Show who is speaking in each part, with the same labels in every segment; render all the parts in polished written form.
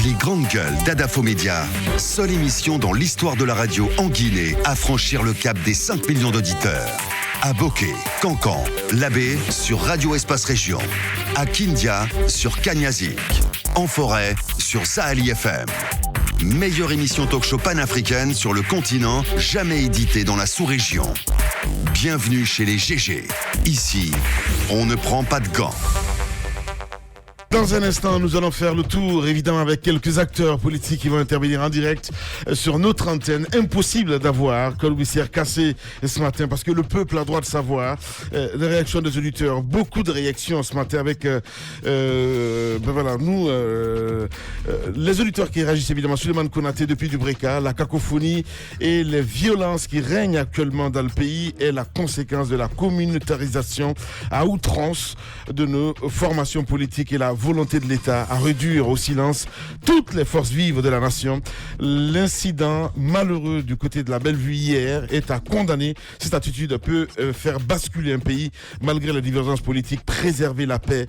Speaker 1: Les grandes gueules d'Adafo Média, seule émission dans l'histoire de la radio en Guinée à franchir le cap des 5 millions d'auditeurs. À Bokeh, Cancan, Labé sur Radio Espace Région. À Kindia sur Kanyazik. En forêt sur Saheli FM. Meilleure émission talk-show panafricaine sur le continent, jamais éditée dans la sous-région. Bienvenue chez les GG. Ici, on ne prend pas de gants.
Speaker 2: Dans un instant, nous allons faire le tour, évidemment, avec quelques acteurs politiques qui vont intervenir en direct sur notre antenne. Impossible d'avoir Colbussière cassé ce matin parce que le peuple a droit de savoir. Les réactions des auditeurs, beaucoup de réactions ce matin avec, les auditeurs qui réagissent évidemment. Souleymane Konaté depuis Dubreka, la cacophonie et les violences qui règnent actuellement dans le pays est la conséquence de la communautarisation à outrance de nos formations politiques et la volonté de l'État à réduire au silence toutes les forces vives de la nation. L'incident malheureux du côté de la Bellevue hier est à condamner. Cette attitude peut faire basculer un pays malgré la divergence politique, préserver la paix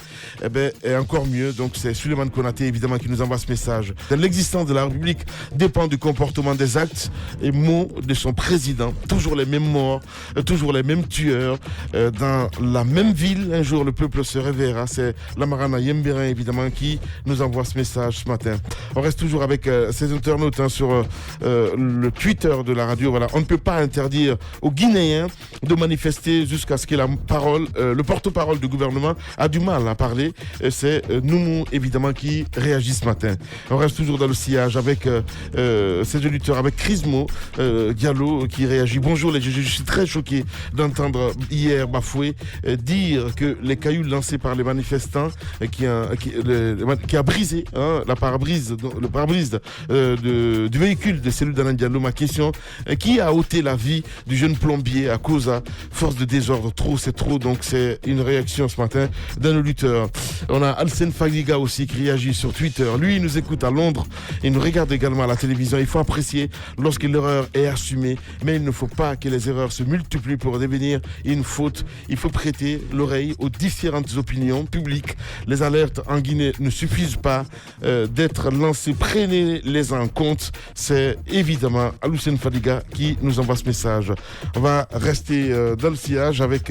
Speaker 2: et encore mieux. Donc c'est Souleymane Konaté évidemment qui nous envoie ce message. L'existence de la République dépend du comportement des actes et mots de son président. Toujours les mêmes morts, toujours les mêmes tueurs dans la même ville. Un jour le peuple se réveillera. C'est Lamarana Yembérin évidemment qui nous envoie ce message ce matin. On reste toujours avec ces internautes sur le Twitter de la radio. Voilà, on ne peut pas interdire aux Guinéens de manifester jusqu'à ce que la parole, le porte-parole du gouvernement a du mal à parler. C'est Noumou évidemment qui réagit ce matin. On reste toujours dans le sillage avec ces auditeurs, avec Crismo Diallo qui réagit. Bonjour les GG, je suis très choqué d'entendre hier Bafoué dire que les cailloux lancés par les manifestants qui a brisé le pare-brise du véhicule de Cellou Dalein Diallo. Ma question, qui a ôté la vie du jeune plombier à cause à force de désordre? Trop, c'est trop. Donc c'est une réaction ce matin d'un auditeur. On a Alsen Fadiga aussi qui réagit sur Twitter. Lui, il nous écoute à Londres. Il nous regarde également à la télévision. Il faut apprécier lorsque l'erreur est assumée, mais il ne faut pas que les erreurs se multiplient pour devenir une faute. Il faut prêter l'oreille aux différentes opinions publiques. Les alertes en Guinée ne suffisent pas d'être lancées. Prenez-les en compte. C'est évidemment Alsen Fadiga qui nous envoie ce message. On va rester dans le sillage avec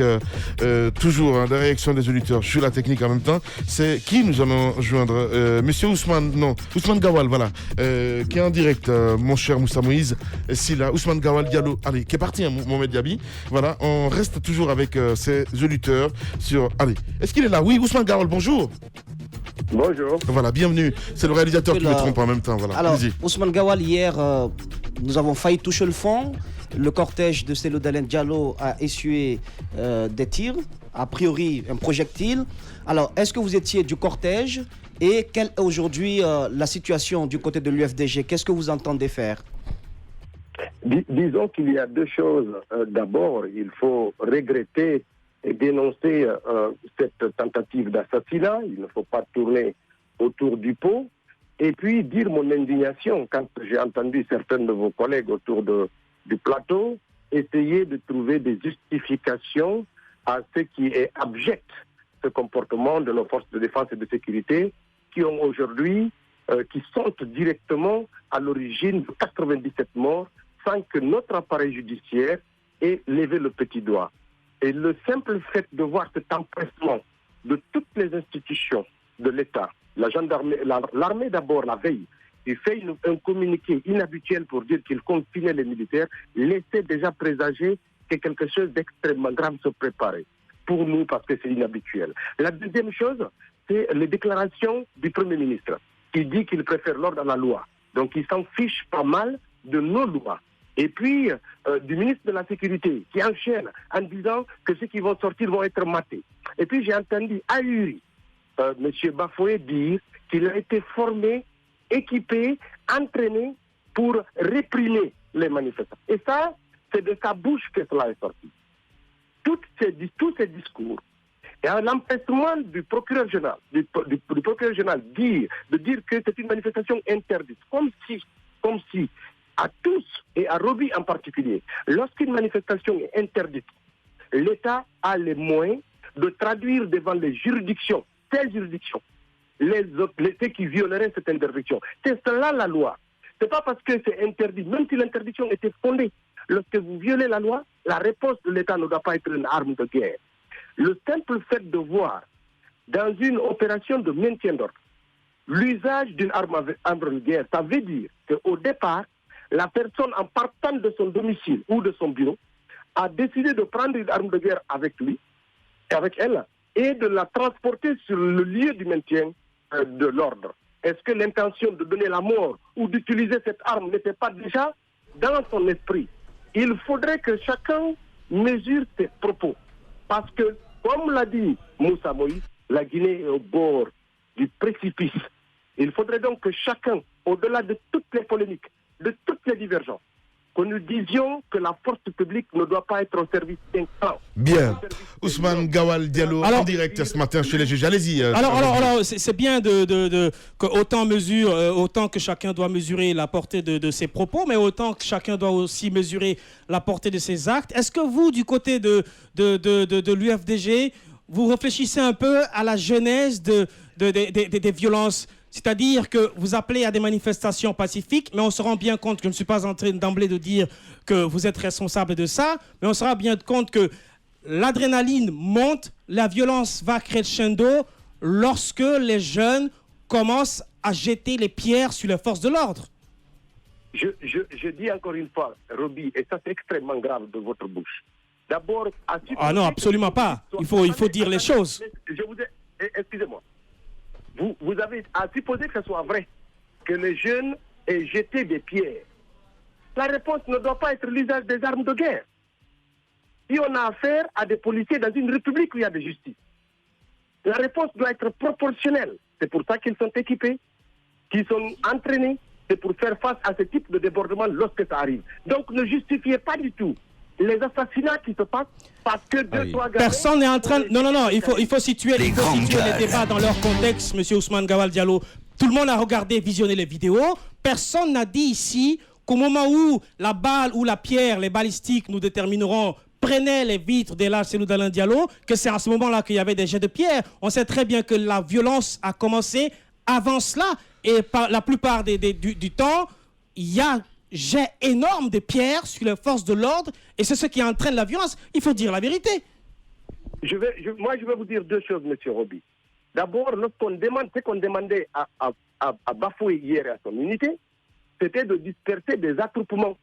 Speaker 2: toujours des réactions des auditeurs sur la technique en même temps. C'est qui nous allons joindre Monsieur Ousmane Gawal, voilà, qui est en direct, mon cher Moussa Moïse. Si là, Ousmane Gawal Diallo, allez, qui est parti, Mohamed Diaby. Voilà, on reste toujours avec ces auditeurs sur. Allez, est-ce qu'il est là? Oui, Ousmane Gawal, bonjour.
Speaker 3: Bonjour.
Speaker 2: Voilà, bienvenue. C'est le réalisateur qui me trompe en même temps. Voilà.
Speaker 4: Alors, Ousmane Gawal, hier, nous avons failli toucher le fond. Le cortège de Cellou Dalein Diallo a essuyé des tirs, a priori un projectile. Alors, est-ce que vous étiez du cortège et quelle est aujourd'hui la situation du côté de l'UFDG? Qu'est-ce que vous entendez faire?
Speaker 3: Disons qu'il y a deux choses. D'abord, il faut regretter et dénoncer cette tentative d'assassinat. Il ne faut pas tourner autour du pot. Et puis dire mon indignation quand j'ai entendu certains de vos collègues autour du plateau essayer de trouver des justifications à ce qui est abject, ce comportement de nos forces de défense et de sécurité qui ont aujourd'hui, qui sont directement à l'origine de 97 morts sans que notre appareil judiciaire ait levé le petit doigt. Et le simple fait de voir cet empressement de toutes les institutions de l'État, la gendarmerie, l'armée d'abord la veille, il fait un communiqué inhabituel pour dire qu'il confinait les militaires, laissait déjà présager que quelque chose d'extrêmement grave se préparait. Pour nous, parce que c'est inhabituel. La deuxième chose, c'est les déclarations du Premier ministre, qui dit qu'il préfère l'ordre à la loi. Donc il s'en fiche pas mal de nos lois. Et puis, du ministre de la Sécurité, qui enchaîne en disant que ceux qui vont sortir vont être matés. Et puis, j'ai entendu ahuri M. Bafoué dire qu'il a été formé, équipé, entraîné pour réprimer les manifestants. Et ça, c'est de sa bouche que cela est sorti. Tous ces discours, et à l'empressement du procureur général, du procureur général de dire que c'est une manifestation interdite, comme si à tous et à Roby en particulier, lorsqu'une manifestation est interdite, l'État a les moyens de traduire devant les juridictions, ces juridictions, ceux qui violeraient cette interdiction. C'est cela la loi. Ce n'est pas parce que c'est interdit, même si l'interdiction était fondée. Lorsque vous violez la loi, la réponse de l'État ne doit pas être une arme de guerre. Le simple fait de voir dans une opération de maintien d'ordre l'usage d'une arme de guerre, ça veut dire qu'au départ, la personne en partant de son domicile ou de son bureau a décidé de prendre une arme de guerre avec lui, avec elle, et de la transporter sur le lieu du maintien de l'ordre. Est-ce que l'intention de donner la mort ou d'utiliser cette arme n'était pas déjà dans son esprit? Il faudrait que chacun mesure ses propos. Parce que, comme l'a dit Moussa Moïse, la Guinée est au bord du précipice. Il faudrait donc que chacun, au-delà de toutes les polémiques, de toutes les divergences, que nous disions que la force publique ne doit pas être au service d'un camp.
Speaker 2: Bien. Ousmane Gawal Diallo, en direct ce matin chez les juges. Allez-y.
Speaker 5: Alors, c'est bien autant que chacun doit mesurer la portée de ses propos, mais autant que chacun doit aussi mesurer la portée de ses actes. Est-ce que vous, du côté de l'UFDG, vous réfléchissez un peu à la genèse des violences? C'est-à-dire que vous appelez à des manifestations pacifiques, mais on se rend bien compte que je ne suis pas en train d'emblée de dire que vous êtes responsable de ça, mais on se rend bien compte que l'adrénaline monte, la violence va crescendo lorsque les jeunes commencent à jeter les pierres sur les forces de l'ordre.
Speaker 3: Je dis encore une fois, Roby, et ça c'est extrêmement grave de votre bouche. D'abord,
Speaker 5: non, absolument pas. Il faut dire les choses.
Speaker 3: Excusez-moi. Vous avez à supposer que ce soit vrai, que les jeunes aient jeté des pierres. La réponse ne doit pas être l'usage des armes de guerre. Si on a affaire à des policiers dans une république où il y a de justice, la réponse doit être proportionnelle. C'est pour ça qu'ils sont équipés, qu'ils sont entraînés, c'est pour faire face à ce type de débordement lorsque ça arrive. Donc ne justifiez pas du tout les assassinats qui se passent parce que
Speaker 5: personne n'est en train de... Non, il faut situer les débats dans leur contexte, monsieur Ousmane Gawal Diallo. Tout le monde a regardé, visionné les vidéos. Personne n'a dit ici qu'au moment où la balle ou la pierre, les balistiques nous détermineront, prenaient les vitres d'El Hadj Cellou Dalein Diallo, que c'est à ce moment-là qu'il y avait des jets de pierre. On sait très bien que la violence a commencé avant cela. Et par la plupart du temps, il y a jet énorme de pierres sur les forces de l'ordre et c'est ce qui entraîne la violence. Il faut dire la vérité.
Speaker 3: Je vais vous dire deux choses, M. Roby. D'abord, ce qu'on demandait à Bafoué hier à son unité, c'était de disperser des attroupements.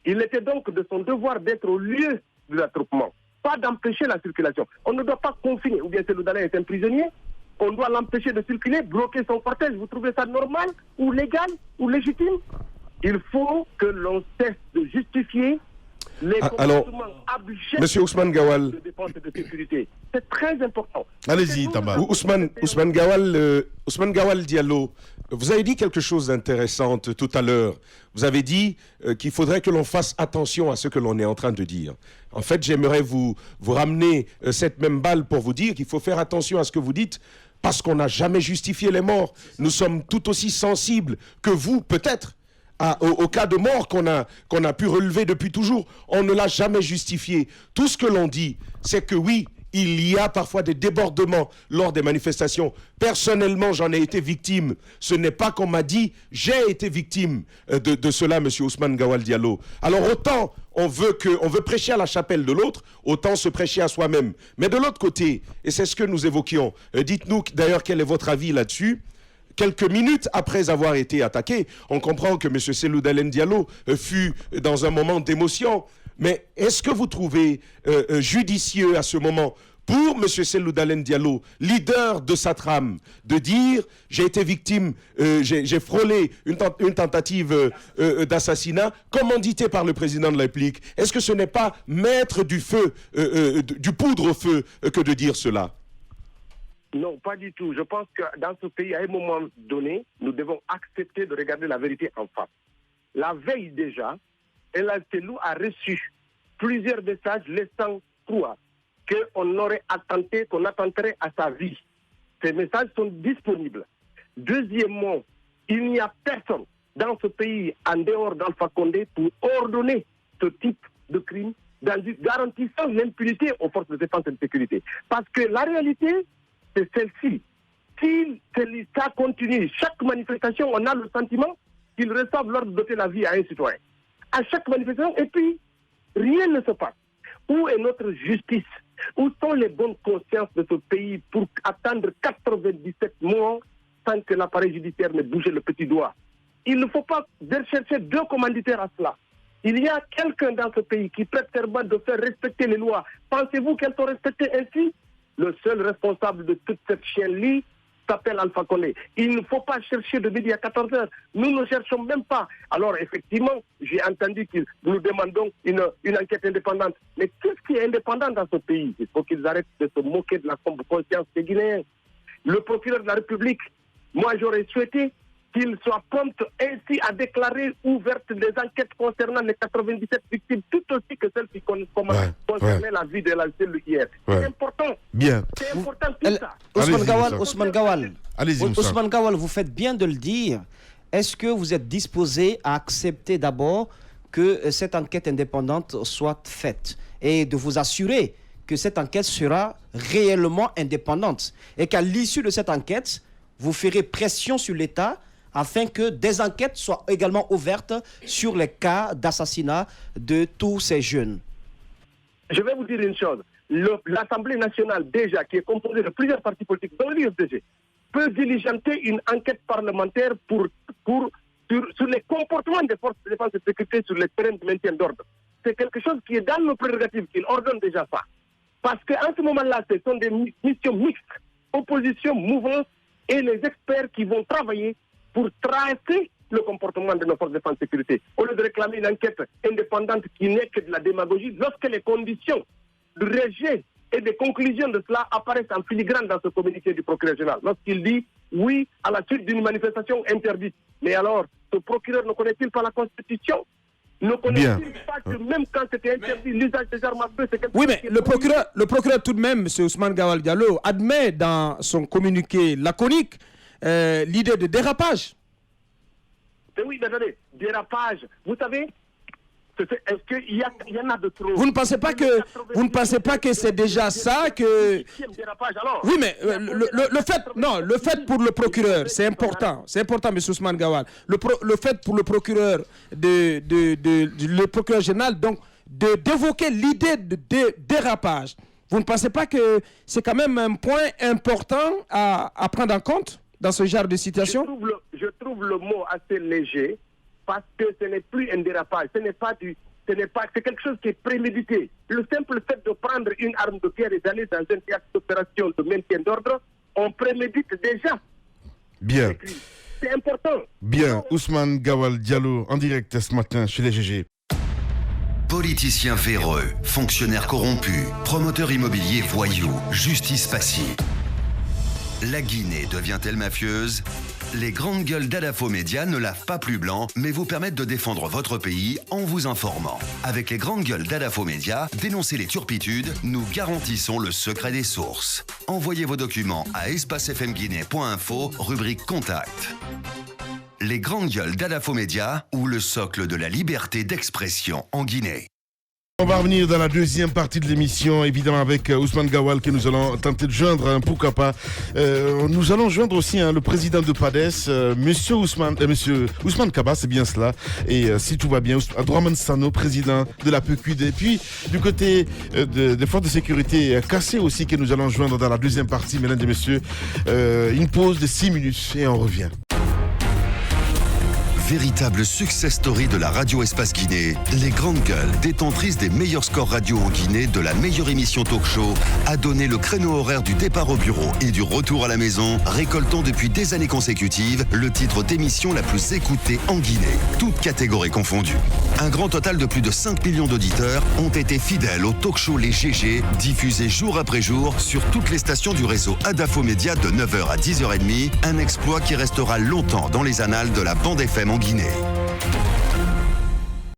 Speaker 3: Il était donc de son devoir d'être au lieu de l'attroupement, pas d'empêcher la circulation. On ne doit pas confiner, ou bien Cellou Dalein est un prisonnier, on doit l'empêcher de circuler, bloquer son cortège. Vous trouvez ça normal, ou légal, ou légitime? Il faut que l'on cesse de justifier les comportements abjects
Speaker 6: Monsieur Ousmane Gawal,
Speaker 3: de défense et de sécurité. C'est très important.
Speaker 2: Allez-y, Tamba.
Speaker 6: Ousmane Gawal Diallo, vous avez dit quelque chose d'intéressant tout à l'heure. Vous avez dit qu'il faudrait que l'on fasse attention à ce que l'on est en train de dire. En fait, j'aimerais vous ramener cette même balle pour vous dire qu'il faut faire attention à ce que vous dites parce qu'on n'a jamais justifié les morts. Nous sommes tout aussi sensibles que vous, peut-être, au cas de mort qu'on a pu relever depuis toujours. On ne l'a jamais justifié. Tout ce que l'on dit, c'est que oui, il y a parfois des débordements lors des manifestations. Personnellement, j'en ai été victime. Ce n'est pas qu'on m'a dit, j'ai été victime de cela, monsieur Ousmane Gawal Diallo. Alors autant on veut prêcher à la chapelle de l'autre, autant se prêcher à soi-même. Mais de l'autre côté, et c'est ce que nous évoquions, dites-nous d'ailleurs quel est votre avis là-dessus. Quelques minutes après avoir été attaqué, on comprend que M. Cellou Dalein Diallo fut dans un moment d'émotion. Mais est-ce que vous trouvez judicieux à ce moment pour M. Cellou Dalein Diallo, leader de sa trame, de dire « j'ai été victime, j'ai frôlé une tentative d'assassinat » commanditée par le président de la République? Est-ce que ce n'est pas mettre du feu, du poudre au feu que de dire cela?
Speaker 3: Non, pas du tout. Je pense que dans ce pays, à un moment donné, nous devons accepter de regarder la vérité en face. La veille déjà, El Hadj Cellou a reçu plusieurs messages laissant croire qu'on aurait attenté, qu'on attenterait à sa vie. Ces messages sont disponibles. Deuxièmement, il n'y a personne dans ce pays, en dehors d'Alpha Condé, pour ordonner ce type de crime, garantissant l'impunité aux forces de défense et de sécurité. Parce que la réalité, c'est celle-ci. si ça continue, chaque manifestation, on a le sentiment qu'ils reçoivent l'ordre de doter la vie à un citoyen. À chaque manifestation, et puis, rien ne se passe. Où est notre justice? Où sont les bonnes consciences de ce pays pour attendre 97 mois sans que l'appareil judiciaire ne bouge le petit doigt? Il ne faut pas chercher deux commanditaires à cela. Il y a quelqu'un dans ce pays qui prête serment de faire respecter les lois. Pensez-vous qu'elles sont respectées ainsi? Le seul responsable de toute cette chienlit s'appelle Alpha Condé. Il ne faut pas chercher de midi à 14h. Nous ne cherchons même pas. Alors effectivement, j'ai entendu que nous demandons une enquête indépendante. Mais qu'est-ce qui est indépendant dans ce pays? Il faut qu'ils arrêtent de se moquer de la conscience des Guinéens. Le procureur de la République, moi j'aurais souhaité qu'il soit prompt ainsi à déclarer ouvertes des enquêtes concernant les 97 victimes, tout aussi que celles qui concernaient la vie de la cellule hier. C'est important.
Speaker 2: Bien.
Speaker 3: C'est important tout ça.
Speaker 4: Ousmane Gawal,
Speaker 2: Allez-y,
Speaker 4: Ousmane Gawal, vous faites bien de le dire. Est-ce que vous êtes disposé à accepter d'abord que cette enquête indépendante soit faite et de vous assurer que cette enquête sera réellement indépendante et qu'à l'issue de cette enquête, vous ferez pression sur l'État afin que des enquêtes soient également ouvertes sur les cas d'assassinat de tous ces jeunes?
Speaker 3: Je vais vous dire une chose. L'Assemblée nationale, déjà, qui est composée de plusieurs partis politiques, dont l'UFDG, peut diligenter une enquête parlementaire sur les comportements des forces de défense et de sécurité sur les terrains de maintien d'ordre. C'est quelque chose qui est dans nos prérogatives, qu'il ordonne déjà ça. Parce qu'en ce moment-là, ce sont des missions mixtes, opposition, mouvance, et les experts qui vont travailler pour tracer le comportement de nos forces de défense et de sécurité. Au lieu de réclamer une enquête indépendante qui n'est que de la démagogie, lorsque les conditions de rejet et de conclusion de cela apparaissent en filigrane dans ce communiqué du procureur général, lorsqu'il dit oui à la suite d'une manifestation interdite. Mais alors, ce procureur ne connaît-il pas la Constitution? Ne connaît-il pas que même quand c'était interdit, l'usage des armes à feu, c'est quelque chose...
Speaker 7: Oui, mais le procureur tout de même, M. Ousmane Gawal Diallo, admet dans son communiqué laconique l'idée de dérapage.
Speaker 3: Mais oui, mais attendez, dérapage, vous savez, est-ce qu'il y en a de trop?
Speaker 7: Vous ne pensez pas que c'est déjà ça que... Oui, mais le fait pour le procureur, c'est important, M. Ousmane Gawal. Le fait pour le procureur, le procureur général, donc, d'évoquer l'idée de dérapage, vous ne pensez pas que c'est quand même un point important à prendre en compte dans ce genre de situation?
Speaker 3: Je trouve le mot assez léger, parce que ce n'est plus un dérapage, c'est quelque chose qui est prémédité. Le simple fait de prendre une arme de guerre et d'aller dans un théâtre d'opération de maintien d'ordre, on prémédite déjà.
Speaker 2: Bien.
Speaker 3: C'est important.
Speaker 2: Bien. Ousmane Gawal Diallo, en direct ce matin chez les GG.
Speaker 1: Politiciens véreux, fonctionnaires corrompus, promoteurs immobiliers voyous, justice passive. La Guinée devient-elle mafieuse? Les grandes gueules d'Adafo Média ne lavent pas plus blanc, mais vous permettent de défendre votre pays en vous informant. Avec les grandes gueules d'Adafo Média, dénoncez les turpitudes, nous garantissons le secret des sources. Envoyez vos documents à espacefmguinée.info, rubrique Contact. Les grandes gueules d'Adafo Média, ou le socle de la liberté d'expression en Guinée.
Speaker 2: On va revenir dans la deuxième partie de l'émission, évidemment avec Ousmane Gawal que nous allons tenter de joindre, pourquoi pas. Nous allons joindre aussi le président de PADES, Monsieur Ousmane Kaba, c'est bien cela. Et si tout va bien, Abdourahmane Sano, président de la PQD. Et puis du côté des forces de sécurité, Kassé aussi que nous allons joindre dans la deuxième partie, mesdames et messieurs. Une pause de 6 minutes et on revient.
Speaker 1: Véritable success story de la radio Espace Guinée, les grandes gueules, détentrices des meilleurs scores radio en Guinée, de la meilleure émission talk show, a donné le créneau horaire du départ au bureau et du retour à la maison, récoltant depuis des années consécutives le titre d'émission la plus écoutée en Guinée, toutes catégories confondues. Un grand total de plus de 5 millions d'auditeurs ont été fidèles au talk show Les GG, diffusé jour après jour sur toutes les stations du réseau Adafo Média de 9h à 10h30, un exploit qui restera longtemps dans les annales de la bande FM en Guinée.